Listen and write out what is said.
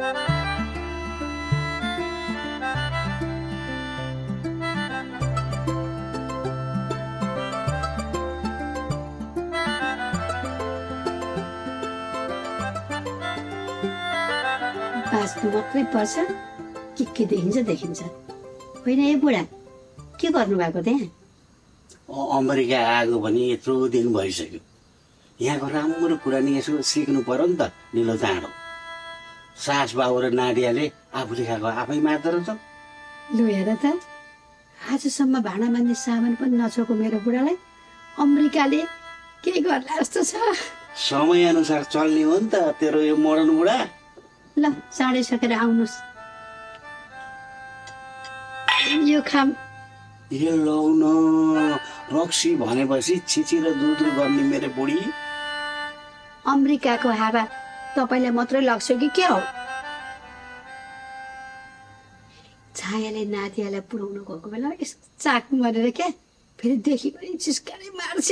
बाँच्नु मात्रै पर्छ के देखिन्छ देखिन्छ। होइन ए बुढा के गर्नु भएको त्यहाँ? अमेरिका आएको भने यत्रो दिन भइसक्यो। यहाँको राम्रो कुरा नि यसो सिक्नु पर्यो नि त। निलो चाँडो सास बाबु र नाडियाले आफूले खाएको आफै मार्दो रहेछ। लु हेर त, आजसम्म भाँडा मान्ने सामान पनि नछोएको मेरो बुढालाई अमेरिकाले के गर्ला जस्तो छ। समय अनुसार चल्ने हो नि त तेरो यो मोडर्न बुढा। ल चाँडै सकेर आउनुहोस्। यो खाम। यो लौ न, रक्सी भनेपछि छिची र दुधु गर्ने मेरो बुढी। अमेरिकाको हावा तपाईँलाई मात्रै लाग्छ कि के हो? छायाले नातियालाई पुऱ्याउनु गएको बेला यस्तो चाक मारेर क्या फेरि देखि पनि चिस्कारै मार्छ।